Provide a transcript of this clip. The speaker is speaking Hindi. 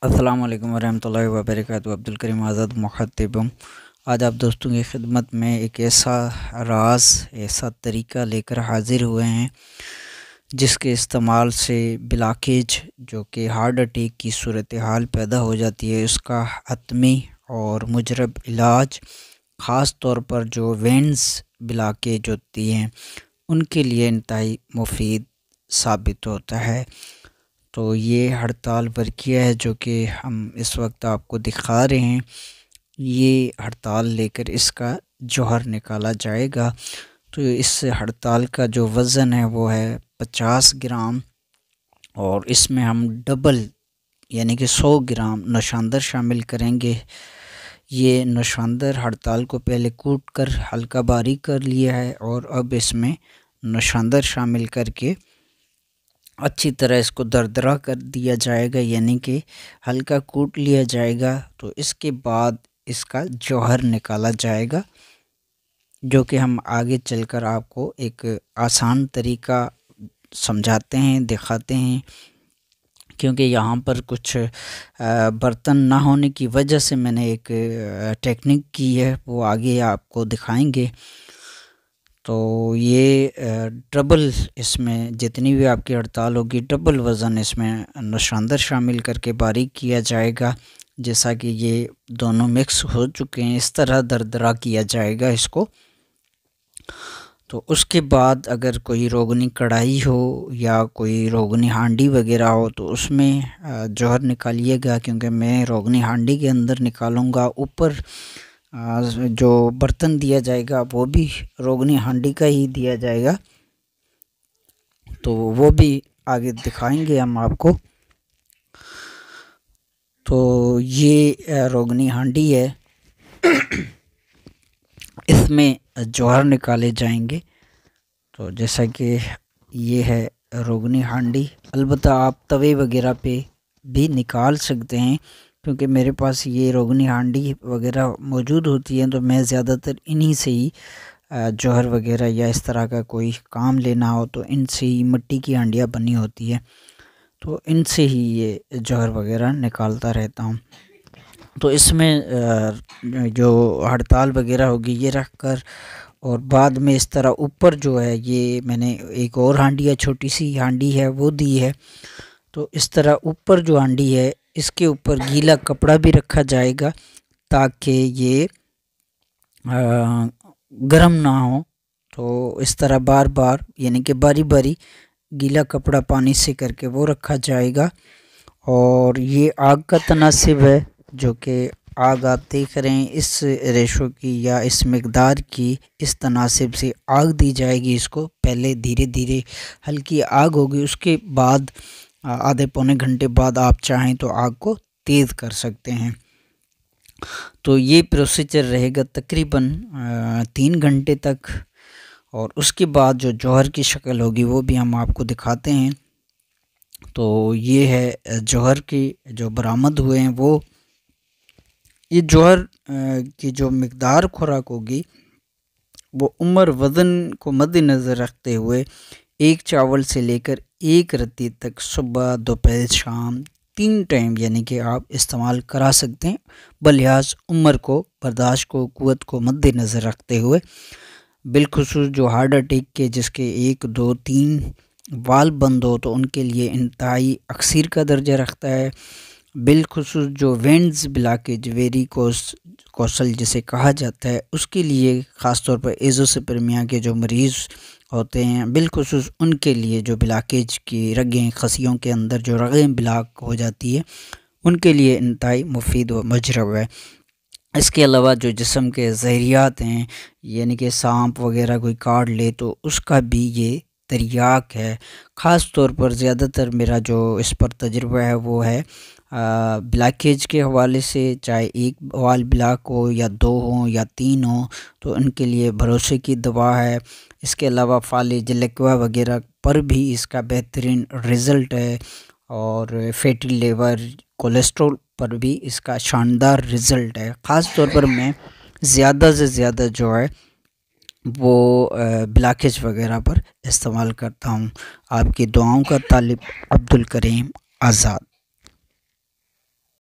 अस्सलाम वालेकुम वरहमतुल्लाहि वबरकातुहू। अब्दुल करीम आज़ाद मुख़ातिब। आज आप दोस्तों की खिदमत में एक ऐसा ऐसा तरीका लेकर हाज़िर हुए हैं जिसके इस्तेमाल से ब्लॉकेज जो कि हार्ट अटैक की सूरत हाल पैदा हो जाती है, उसका हतमी और मुजरब इलाज, ख़ास तौर पर जो वेंस ब्लॉकेज होती हैं उनके लिए इंतहाई मुफीद साबित होता है। तो ये हड़ताल वर्किया है जो कि हम इस वक्त आपको दिखा रहे हैं। ये हड़ताल लेकर इसका जौहर निकाला जाएगा। तो इस हड़ताल का जो वज़न है वो है 50 ग्राम और इसमें हम डबल यानी कि 100 ग्राम नशांदर शामिल करेंगे। ये नशांदर हड़ताल को पहले कूट कर हल्का बारीक कर लिया है और अब इसमें नशांदर शामिल करके अच्छी तरह इसको दरदरा कर दिया जाएगा, यानी कि हल्का कूट लिया जाएगा। तो इसके बाद इसका जौहर निकाला जाएगा, जो कि हम आगे चलकर आपको एक आसान तरीका समझाते हैं, दिखाते हैं। क्योंकि यहाँ पर कुछ बर्तन ना होने की वजह से मैंने एक टेक्निक की है, वो आगे आपको दिखाएंगे। तो ये डबल, इसमें जितनी भी आपकी हड़ताल होगी डबल वज़न इसमें नशांदर शामिल करके बारीक किया जाएगा। जैसा कि ये दोनों मिक्स हो चुके हैं, इस तरह दरदरा किया जाएगा इसको। तो उसके बाद अगर कोई रोगनी कढ़ाई हो या कोई रोगनी हांडी वगैरह हो तो उसमें जौहर निकालिएगा, क्योंकि मैं रोगनी हांडी के अंदर निकालूँगा। ऊपर जो बर्तन दिया जाएगा वो भी रोगनी हांडी का ही दिया जाएगा, तो वो भी आगे दिखाएंगे हम आपको। तो ये रोगनी हांडी है, इसमें जौहर निकाले जाएंगे। तो जैसा कि ये है रोगनी हांडी। अलबत्ता आप तवे वगैरह पे भी निकाल सकते हैं, क्योंकि मेरे पास ये रोगनी हांडी वगैरह मौजूद होती है, तो मैं ज़्यादातर इन्हीं से ही जौहर वगैरह या इस तरह का कोई काम लेना हो तो इनसे ही, मिट्टी की हांडियाँ बनी होती है तो इनसे ही ये जौहर वगैरह निकालता रहता हूँ। तो इसमें जो हड़ताल वगैरह होगी ये रख कर, और बाद में इस तरह ऊपर जो है ये मैंने एक और हांडी है, छोटी सी हांडी है वो दी है। तो इस तरह ऊपर जो हांडी है इसके ऊपर गीला कपड़ा भी रखा जाएगा ताकि ये गर्म ना हो। तो इस तरह बार बार यानी कि बारी बारी गीला कपड़ा पानी से करके वो रखा जाएगा। और ये आग का तनासिब है, जो कि आग आप देख रहे हैं इस रेशो की या इस मकदार की, इस तनासिब से आग दी जाएगी इसको। पहले धीरे धीरे हल्की आग होगी, उसके बाद आधे पौने घंटे बाद आप चाहें तो आग को तेज़ कर सकते हैं। तो ये प्रोसीजर रहेगा तकरीबन 3 घंटे तक, और उसके बाद जो जौहर की शक्ल होगी वो भी हम आपको दिखाते हैं। तो ये है जौहर की जो बरामद हुए हैं वो। ये जौहर की जो मकदार खुराक होगी वो उम्र वज़न को मद्देनज़र रखते हुए एक चावल से लेकर एक रत्ती तक सुबह दोपहर शाम 3 टाइम यानी कि आप इस्तेमाल करा सकते हैं, बलिहाज उम्र को, बर्दाश्त को, क़ुव्वत को मद्देनज़र रखते हुए। बिलखुसूस जो हार्ट अटैक के जिसके 1, 2, 3 वाल्व बंद हो तो उनके लिए इंतहाई अक्सीर का दर्जा रखता है। बिलखुसूस जो वेंस ब्लॉकेज, वेरिकोसल जिसे कहा जाता है, उसके लिए ख़ास तौर पर एज़ोस्पर्मिया के जो मरीज़ होते हैं, बिलखुसूस उनके लिए जो ब्लॉकेज की रगें, खसियों के अंदर जो रगें ब्लॉक हो जाती है, उनके लिए इंतहाई मुफीद व मुजरब है। इसके अलावा जो जिस्म के ज़हरियात हैं, यानी कि सांप वगैरह कोई काट ले तो उसका भी ये तरियाक है। ख़ास तौर पर ज़्यादातर मेरा जो इस पर तजुर्बा है वो है ब्लॉकेज के हवाले से, चाहे एक वाल ब्लॉक हो या 2 हों या 3 हों, तो उनके लिए भरोसे की दवा है। इसके अलावा फालिज लिक्वा वगैरह पर भी इसका बेहतरीन रिज़ल्ट है, और फैटी लिवर, कोलेस्ट्रॉल पर भी इसका शानदार रिज़ल्ट है। ख़ास तौर पर मैं ज़्यादा से ज़्यादा जो है वो ब्लॉकेज वगैरह पर इस्तेमाल करता हूँ। आपकी दुआओं का तालिब, अब्दुल करीम आज़ाद।